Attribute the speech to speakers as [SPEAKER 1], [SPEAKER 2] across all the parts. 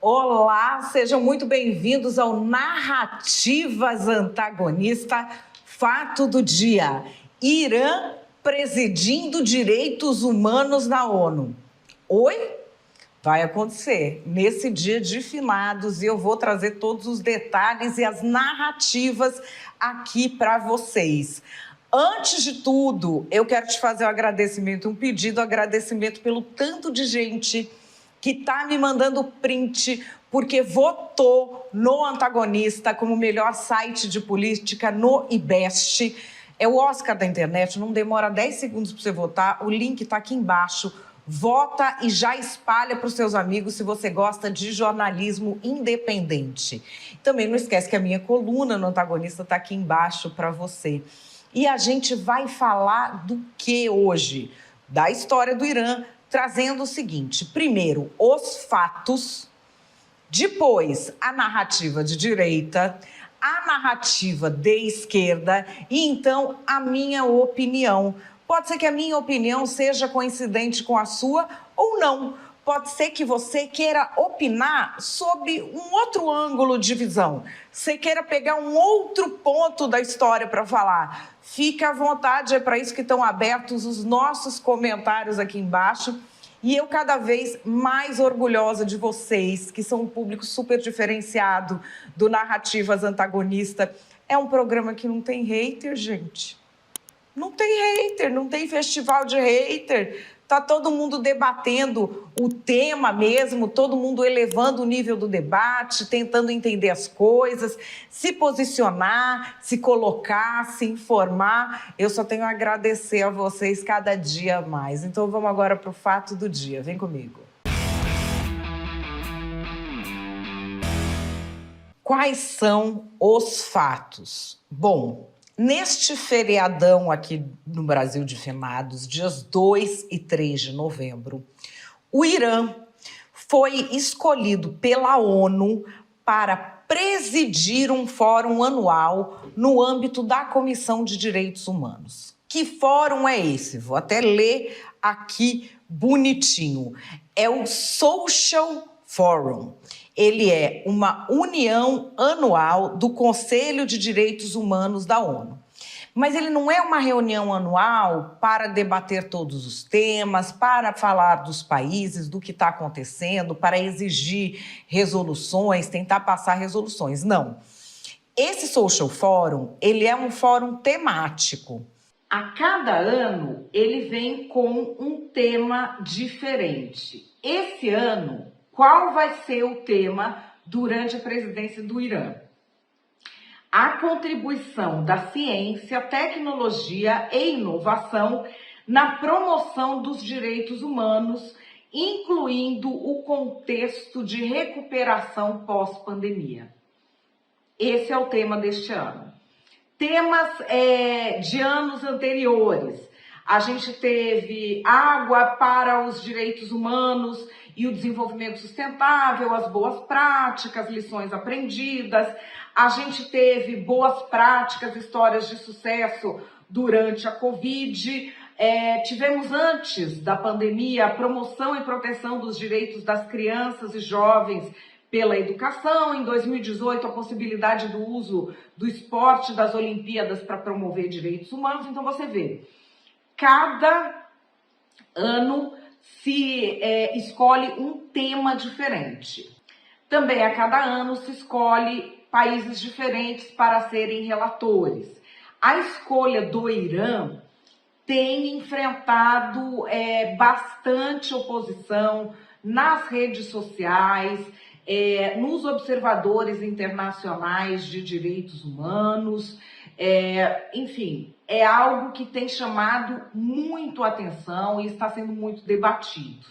[SPEAKER 1] Olá, sejam muito bem-vindos ao Narrativas Antagonista, Fato do Dia. Irã presidindo direitos humanos na ONU. Oi? Vai acontecer nesse dia de finados e eu vou trazer todos os detalhes e as narrativas aqui para vocês. Antes de tudo, eu quero te fazer um agradecimento, um pedido, agradecimento pelo tanto de gente que está me mandando print porque votou no Antagonista como melhor site de política no IBEST. É o Oscar da internet, não demora 10 segundos para você votar, o link está aqui embaixo. Vota e já espalha para os seus amigos se você gosta de jornalismo independente. Também não esquece que a minha coluna no Antagonista está aqui embaixo para você. E a gente vai falar do que hoje? Da história do Irã, trazendo o seguinte: primeiro, os fatos, depois, a narrativa de direita, a narrativa de esquerda e, então, a minha opinião. Pode ser que a minha opinião seja coincidente com a sua ou não. Pode ser que você queira opinar sobre um outro ângulo de visão. Você queira pegar um outro ponto da história para falar. Fique à vontade, é para isso que estão abertos os nossos comentários aqui embaixo. E eu cada vez mais orgulhosa de vocês, que são um público super diferenciado do Narrativas Antagonista. É um programa que não tem hater, gente. Não tem hater, não tem festival de hater. Tá todo mundo debatendo o tema mesmo, todo mundo elevando o nível do debate, tentando entender as coisas, se posicionar, se colocar, se informar. Eu só tenho a agradecer a vocês cada dia mais. Então vamos agora para o fato do dia. Vem comigo. Quais são os fatos? Bom, neste feriadão aqui no Brasil de finados, dias 2 e 3 de novembro, o Irã foi escolhido pela ONU para presidir um fórum anual no âmbito da Comissão de Direitos Humanos. Que fórum é esse? Vou até ler aqui bonitinho. É o Social Forum. Ele é uma união anual do Conselho de Direitos Humanos da ONU. Mas ele não é uma reunião anual para debater todos os temas, para falar dos países, do que está acontecendo, para exigir resoluções, tentar passar resoluções. Não. Esse Social Forum, ele é um fórum temático. A cada ano, ele vem com um tema diferente. Esse ano, qual vai ser o tema durante a presidência do Irã? A contribuição da ciência, tecnologia e inovação na promoção dos direitos humanos, incluindo o contexto de recuperação pós-pandemia. Esse é o tema deste ano. Temas de anos anteriores. A gente teve água para os direitos humanos e o desenvolvimento sustentável, as boas práticas, lições aprendidas. A gente teve boas práticas, histórias de sucesso durante a Covid. Tivemos antes da pandemia a promoção e proteção dos direitos das crianças e jovens pela educação. Em 2018, a possibilidade do uso do esporte das Olimpíadas para promover direitos humanos. Então você vê, cada ano se escolhe um tema diferente. Também a cada ano se escolhe países diferentes para serem relatores. A escolha do Irã tem enfrentado bastante oposição nas redes sociais, nos observadores internacionais de direitos humanos, enfim, é algo que tem chamado muito atenção e está sendo muito debatido.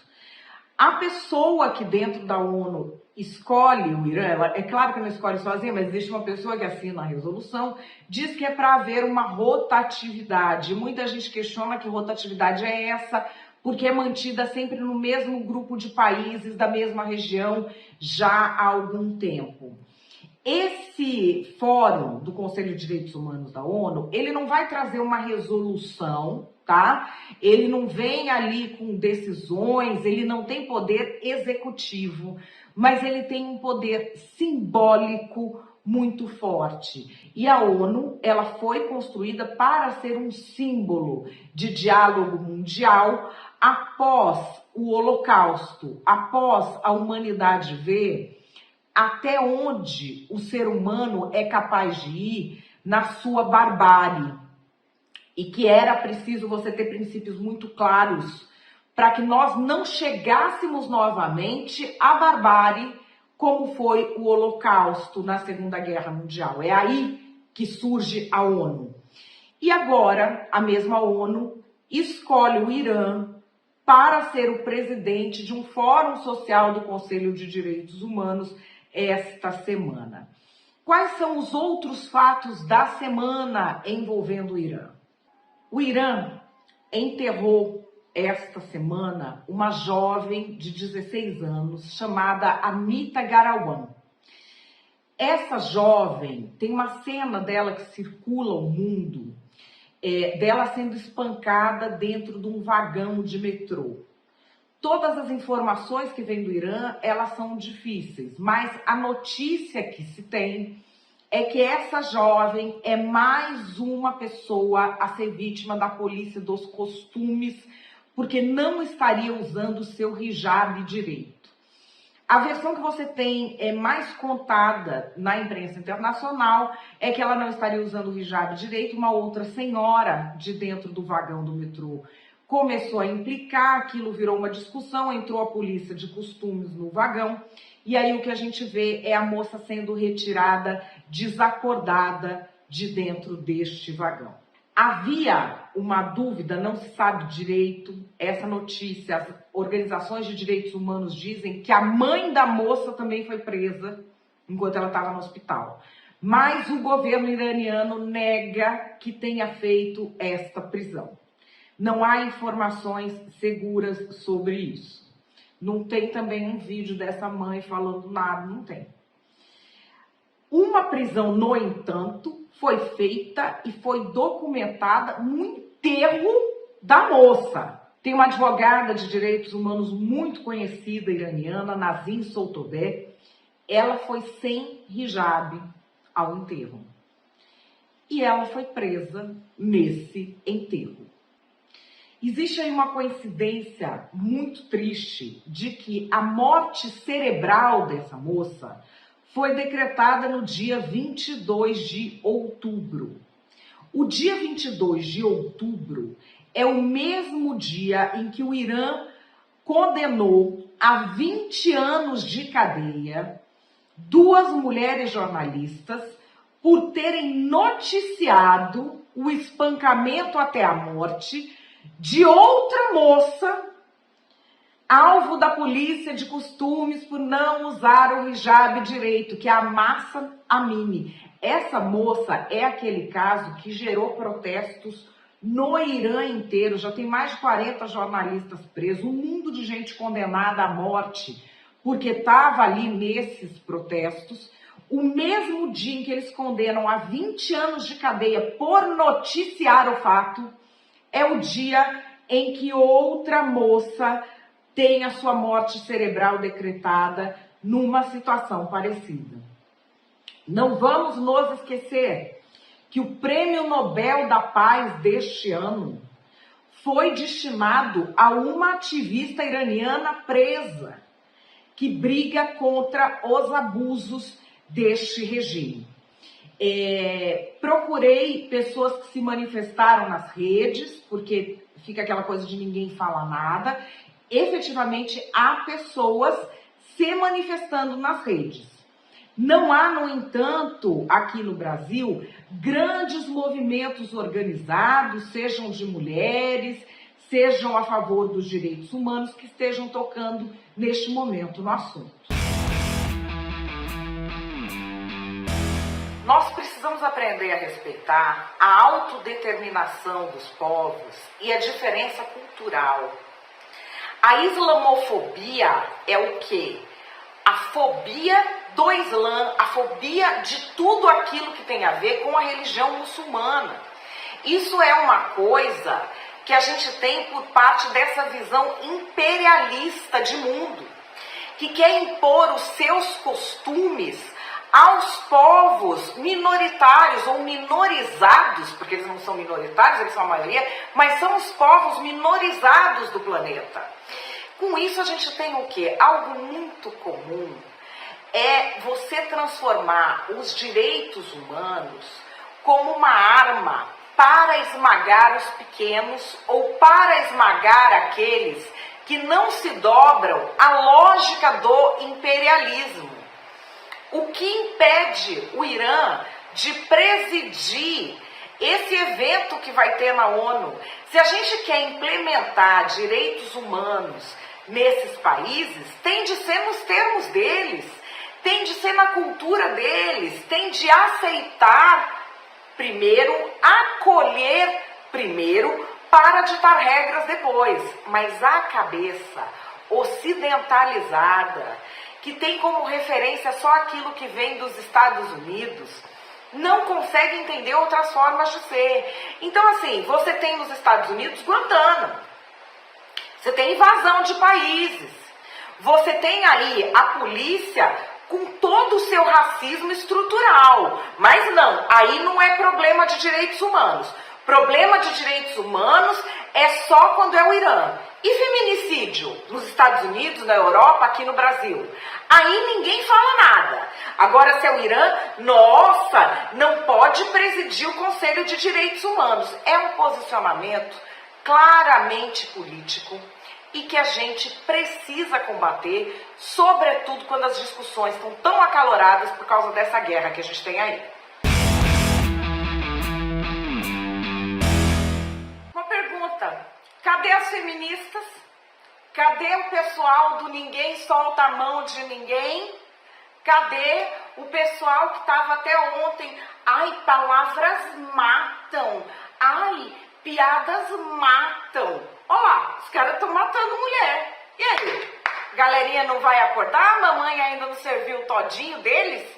[SPEAKER 1] A pessoa que dentro da ONU escolhe o Irã, é claro que não escolhe sozinha, mas existe uma pessoa que assina a resolução, diz que é para haver uma rotatividade. Muita gente questiona que rotatividade é essa, porque é mantida sempre no mesmo grupo de países da mesma região já há algum tempo. Esse fórum do Conselho de Direitos Humanos da ONU, ele não vai trazer uma resolução, tá? tá? Ele não vem ali com decisões, ele não tem poder executivo, mas ele tem um poder simbólico muito forte. E a ONU, ela foi construída para ser um símbolo de diálogo mundial após o Holocausto, após a humanidade ver até onde o ser humano é capaz de ir na sua barbárie. E que era preciso você ter princípios muito claros para que nós não chegássemos novamente à barbárie, como foi o Holocausto na Segunda Guerra Mundial. É aí que surge a ONU. E agora, a mesma ONU escolhe o Irã para ser o presidente de um Fórum Social do Conselho de Direitos Humanos esta semana. Quais são os outros fatos da semana envolvendo o Irã? O Irã enterrou esta semana uma jovem de 16 anos chamada Anita Garawan. Essa jovem, tem uma cena dela que circula o mundo, dela sendo espancada dentro de um vagão de metrô. Todas as informações que vêm do Irã, elas são difíceis, mas a notícia que se tem é que essa jovem é mais uma pessoa a ser vítima da polícia dos costumes, porque não estaria usando o seu hijab direito. A versão que você tem mais contada na imprensa internacional é que ela não estaria usando o hijab direito. Uma outra senhora de dentro do vagão do metrô começou a implicar, aquilo virou uma discussão, entrou a polícia de costumes no vagão, e aí o que a gente vê é a moça sendo retirada, desacordada, de dentro deste vagão. Havia uma dúvida, não se sabe direito, essa notícia, as organizações de direitos humanos dizem que a mãe da moça também foi presa enquanto ela estava no hospital. Mas o governo iraniano nega que tenha feito esta prisão. Não há informações seguras sobre isso. Não tem também um vídeo dessa mãe falando nada, não tem. Uma prisão, no entanto, foi feita e foi documentada no enterro da moça. Tem uma advogada de direitos humanos muito conhecida iraniana, Nazim Sotoudeh. Ela foi sem hijab ao enterro. E ela foi presa nesse enterro. Existe aí uma coincidência muito triste de que a morte cerebral dessa moça foi decretada no dia 22 de outubro. O dia 22 de outubro é o mesmo dia em que o Irã condenou a 20 anos de cadeia duas mulheres jornalistas por terem noticiado o espancamento até a morte de outra moça, alvo da polícia de costumes por não usar o hijab direito, que é a Mahsa Amini. Essa moça é aquele caso que gerou protestos no Irã inteiro. Já tem mais de 40 jornalistas presos, um mundo de gente condenada à morte, porque estava ali nesses protestos. O mesmo dia em que eles condenam a 20 anos de cadeia por noticiar o fato, é o dia em que outra moça tem a sua morte cerebral decretada numa situação parecida. Não vamos nos esquecer que o Prêmio Nobel da Paz deste ano foi destinado a uma ativista iraniana presa que briga contra os abusos deste regime. Procurei pessoas que se manifestaram nas redes, porque fica aquela coisa de ninguém falar nada. Efetivamente, há pessoas se manifestando nas redes. Não há, no entanto, aqui no Brasil, grandes movimentos organizados, sejam de mulheres, sejam a favor dos direitos humanos, que estejam tocando neste momento no assunto. Nós precisamos aprender a respeitar a autodeterminação dos povos e a diferença cultural. A islamofobia é o quê? A fobia do Islã, a fobia de tudo aquilo que tem a ver com a religião muçulmana. Isso é uma coisa que a gente tem por parte dessa visão imperialista de mundo, que quer impor os seus costumes aos povos minoritários ou minorizados, porque eles não são minoritários, eles são a maioria, mas são os povos minorizados do planeta. Com isso a gente tem o quê? Algo muito comum é você transformar os direitos humanos como uma arma para esmagar os pequenos ou para esmagar aqueles que não se dobram à lógica do imperialismo. O que impede o Irã de presidir esse evento que vai ter na ONU? Se a gente quer implementar direitos humanos nesses países, tem de ser nos termos deles, tem de ser na cultura deles, tem de aceitar primeiro, acolher primeiro, para ditar regras depois. Mas a cabeça ocidentalizada, que tem como referência só aquilo que vem dos Estados Unidos, não consegue entender outras formas de ser. Então, assim, você tem nos Estados Unidos Guantánamo, você tem invasão de países, você tem aí a polícia com todo o seu racismo estrutural. Mas não, aí não é problema de direitos humanos. Problema de direitos humanos é só quando é o Irã. E feminicídio nos Estados Unidos, na Europa, aqui no Brasil? Aí ninguém fala nada. Agora, se é o Irã, nossa, não pode presidir o Conselho de Direitos Humanos. É um posicionamento claramente político e que a gente precisa combater, sobretudo quando as discussões estão tão acaloradas por causa dessa guerra que a gente tem aí. Uma pergunta: cadê as feministas? Cadê o pessoal do ninguém solta a mão de ninguém? Cadê o pessoal que estava até ontem? Ai, palavras matam. Ai, piadas matam. Olha lá, os caras estão matando mulher. E aí? Galerinha não vai acordar? A mamãe ainda não serviu o todinho deles?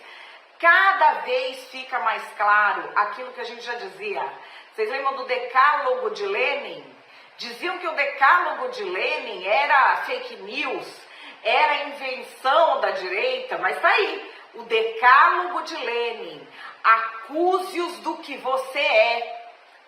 [SPEAKER 1] Cada vez fica mais claro aquilo que a gente já dizia. Vocês lembram do decálogo de Lenin? Diziam que o decálogo de Lenin era fake news, era invenção da direita, mas tá aí. O decálogo de Lenin. Acuse-os do que você é.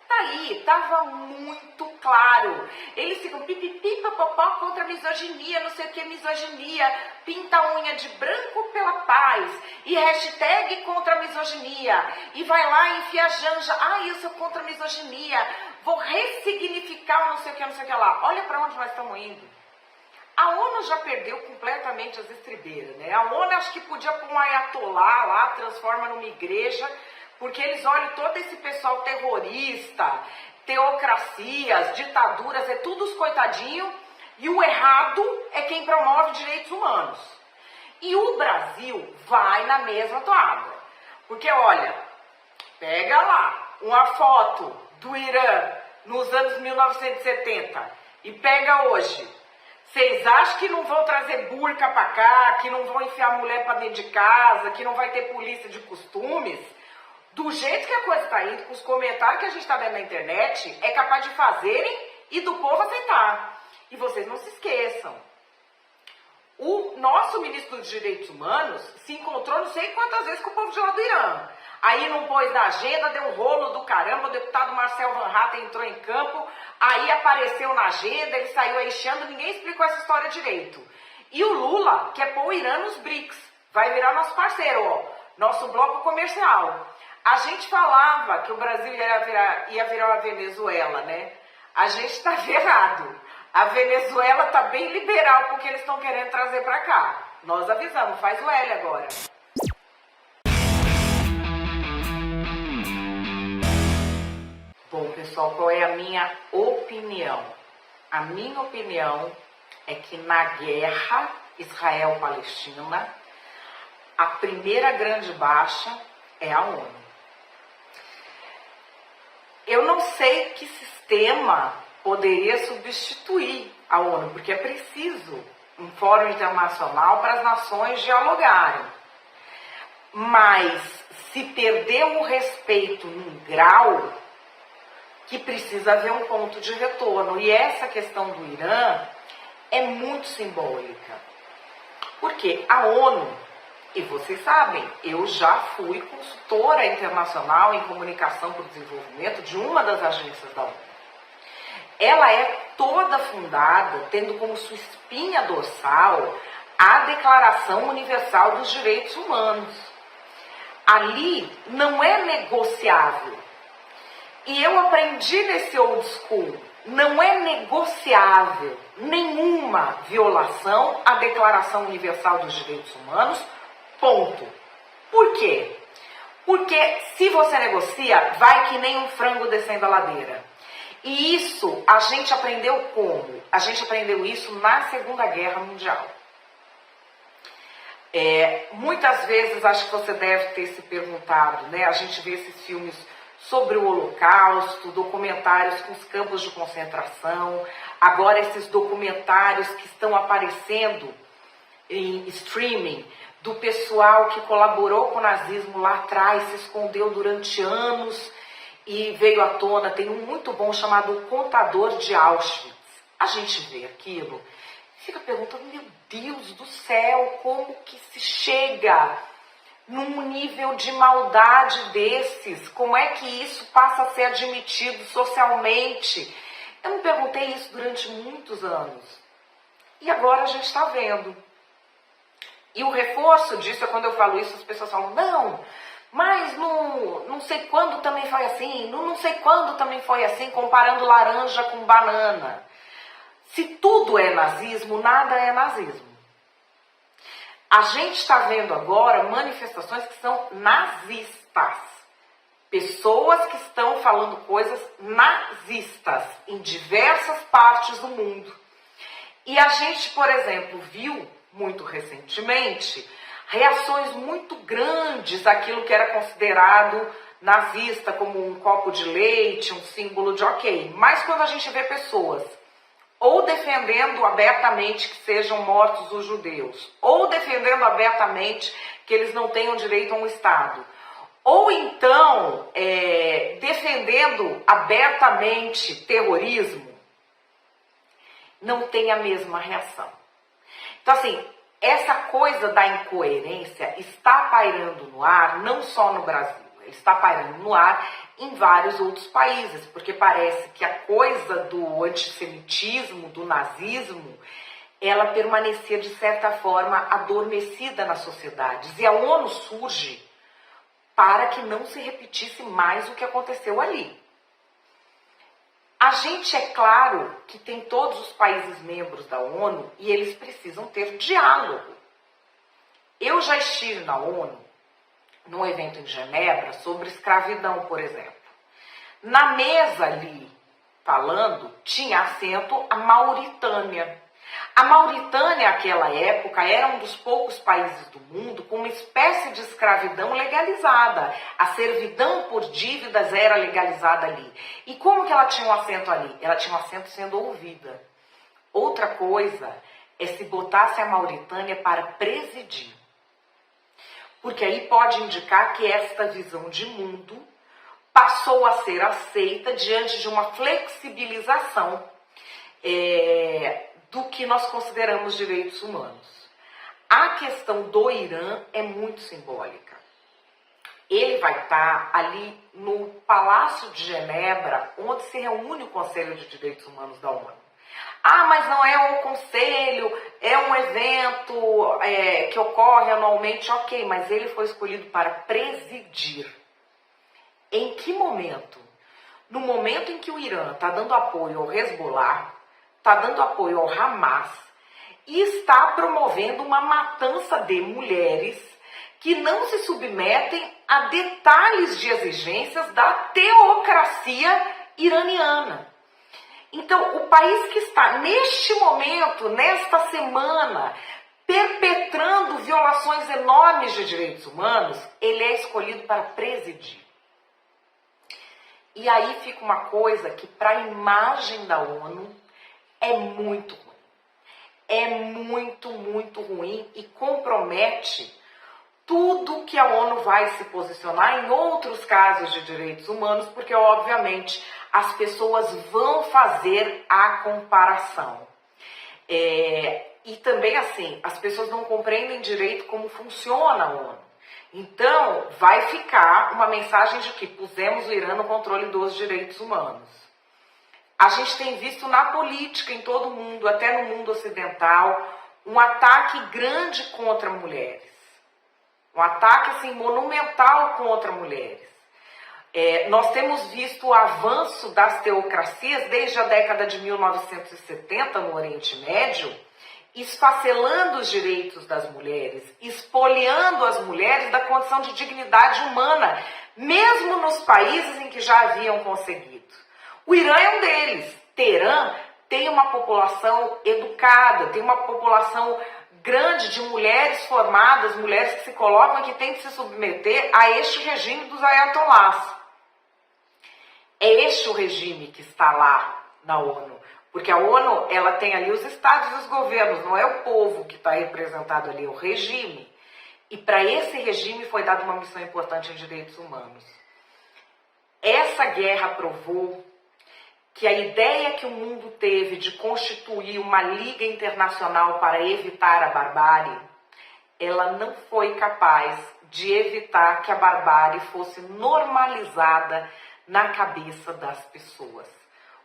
[SPEAKER 1] Tá aí, tava muito claro. Eles ficam pipipi, papapó contra a misoginia, não sei o que misoginia, pinta a unha de branco pela paz, e hashtag contra a misoginia, e vai lá e enfia a janja, eu sou contra a misoginia, vou ressignificar não sei o que lá. Olha para onde nós estamos indo. A ONU já perdeu completamente as estribeiras, né? A ONU acho que podia pôr um ayatolá lá, transforma numa igreja, porque eles olham todo esse pessoal terrorista, teocracias, ditaduras, é tudo os coitadinhos, e o errado é quem promove direitos humanos. E o Brasil vai na mesma toada. Porque, olha, pega lá uma foto do Irã nos anos 1970 e pega hoje. Vocês acham que não vão trazer burca pra cá, que não vão enfiar a mulher pra dentro de casa, que não vai ter polícia de costumes? Do jeito que a coisa está indo, com os comentários que a gente está vendo na internet, é capaz de fazerem e do povo aceitar. E vocês não se esqueçam. O nosso ministro dos Direitos Humanos se encontrou não sei quantas vezes com o povo de lá do Irã. Aí não pôs na agenda, deu um rolo do caramba, o deputado Marcel Van Hatten entrou em campo, aí apareceu na agenda, ele saiu aí chiando, ninguém explicou essa história direito. E o Lula quer pôr o Irã nos BRICS, vai virar nosso parceiro, ó, nosso bloco comercial. A gente falava que o Brasil ia virar uma Venezuela, né? A gente está errado. A Venezuela está bem liberal porque eles estão querendo trazer para cá. Nós avisamos, faz o L agora. Bom, pessoal, qual é a minha opinião? A minha opinião é que na guerra Israel-Palestina, a primeira grande baixa é a ONU. Eu não sei que sistema poderia substituir a ONU, porque é preciso um fórum internacional para as nações dialogarem. Mas se perder o respeito num grau, que precisa haver um ponto de retorno. E essa questão do Irã é muito simbólica. Porque a ONU, e vocês sabem, eu já fui consultora internacional em comunicação para o desenvolvimento de uma das agências da ONU. Ela é toda fundada, tendo como sua espinha dorsal a Declaração Universal dos Direitos Humanos. Ali não é negociável. E eu aprendi nesse old school, não é negociável nenhuma violação à Declaração Universal dos Direitos Humanos, ponto. Por quê? Porque se você negocia, vai que nem um frango descendo a ladeira. E isso a gente aprendeu como? A gente aprendeu isso na Segunda Guerra Mundial. Muitas vezes, acho que você deve ter se perguntado, né? A gente vê esses filmes sobre o Holocausto, documentários com os campos de concentração, agora esses documentários que estão aparecendo em streaming, do pessoal que colaborou com o nazismo lá atrás, se escondeu durante anos e veio à tona. Tem um muito bom chamado O Contador de Auschwitz. A gente vê aquilo, fica perguntando, meu Deus do céu, como que se chega num nível de maldade desses? Como é que isso passa a ser admitido socialmente? Eu me perguntei isso durante muitos anos. E agora a gente está vendo. E o reforço disso é quando eu falo isso, as pessoas falam, não, mas não sei quando também foi assim, não sei quando também foi assim, comparando laranja com banana. Se tudo é nazismo, nada é nazismo. A gente está vendo agora manifestações que são nazistas. Pessoas que estão falando coisas nazistas em diversas partes do mundo. E a gente, por exemplo, viu muito recentemente reações muito grandes àquilo que era considerado nazista, como um copo de leite, um símbolo de ok. Mas quando a gente vê pessoas ou defendendo abertamente que sejam mortos os judeus, ou defendendo abertamente que eles não tenham direito a um Estado, ou então defendendo abertamente terrorismo, não tem a mesma reação. Então, assim, essa coisa da incoerência está pairando no ar, não só no Brasil, está pairando no ar em vários outros países, porque parece que a coisa do antissemitismo, do nazismo, ela permanecia de certa forma adormecida nas sociedades. E a ONU surge para que não se repetisse mais o que aconteceu ali. A gente, é claro, que tem todos os países membros da ONU e eles precisam ter diálogo. Eu já estive na ONU, num evento em Genebra, sobre escravidão, por exemplo. Na mesa ali, falando, tinha assento a Mauritânia. A Mauritânia, naquela época, era um dos poucos países do mundo com uma espécie de escravidão legalizada. A servidão por dívidas era legalizada ali. E como que ela tinha um assento ali? Ela tinha um assento sendo ouvida. Outra coisa é se botasse a Mauritânia para presidir. Porque aí pode indicar que esta visão de mundo passou a ser aceita diante de uma flexibilização do que nós consideramos direitos humanos. A questão do Irã é muito simbólica. Ele vai estar ali no Palácio de Genebra, onde se reúne o Conselho de Direitos Humanos da ONU. Ah, mas não é um conselho, é um evento que ocorre anualmente, ok, mas ele foi escolhido para presidir. Em que momento? No momento em que o Irã está dando apoio ao Hezbollah, está dando apoio ao Hamas e está promovendo uma matança de mulheres que não se submetem a detalhes de exigências da teocracia iraniana. Então, o país que está neste momento, nesta semana, perpetrando violações enormes de direitos humanos, ele é escolhido para presidir. E aí fica uma coisa que, para a imagem da ONU, é muito ruim. É muito, muito ruim e compromete tudo que a ONU vai se posicionar em outros casos de direitos humanos, porque, obviamente, as pessoas vão fazer a comparação. E também, assim, as pessoas não compreendem direito como funciona a ONU. Então, vai ficar uma mensagem de que pusemos o Irã no controle dos direitos humanos. A gente tem visto na política, em todo o mundo, até no mundo ocidental, um ataque grande contra mulheres. Um ataque, assim, monumental contra mulheres. Nós temos visto o avanço das teocracias desde a década de 1970 no Oriente Médio, esfacelando os direitos das mulheres, espoliando as mulheres da condição de dignidade humana, mesmo nos países em que já haviam conseguido. O Irã é um deles. Teherã tem uma população educada, tem uma população grande de mulheres formadas, mulheres que se colocam e que têm que se submeter a este regime dos ayatolás. É este o regime que está lá na ONU. Porque a ONU, ela tem ali os estados e os governos, não é o povo que está representado ali, é o regime. E para esse regime foi dada uma missão importante em direitos humanos. Essa guerra provou que a ideia que o mundo teve de constituir uma liga internacional para evitar a barbárie, ela não foi capaz de evitar que a barbárie fosse normalizada na cabeça das pessoas.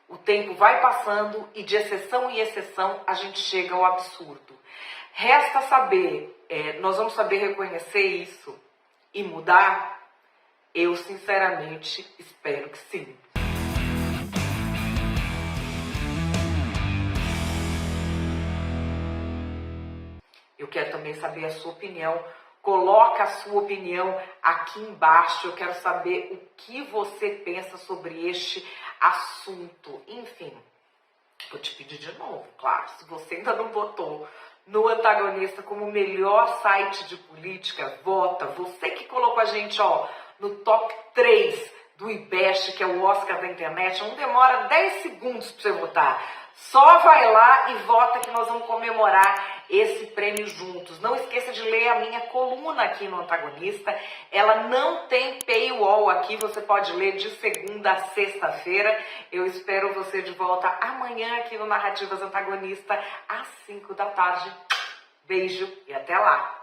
[SPEAKER 1] O tempo vai passando e de exceção em exceção a gente chega ao absurdo. Resta saber, nós vamos saber reconhecer isso e mudar? Eu sinceramente espero que sim. Eu quero também saber a sua opinião. Coloca a sua opinião aqui embaixo. Eu quero saber o que você pensa sobre este assunto. Enfim, vou te pedir de novo, claro, se você ainda não votou no Antagonista como o melhor site de política, vota. Você que colocou a gente, no top 3 do IBEST, que é o Oscar da internet, não demora 10 segundos para você votar. Só vai lá e vota que nós vamos comemorar esse prêmio juntos. Não esqueça de ler a minha coluna aqui no Antagonista. Ela não tem paywall aqui, você pode ler de segunda a sexta-feira. Eu espero você de volta amanhã aqui no Narrativas Antagonista, às 5 da tarde. Beijo e até lá!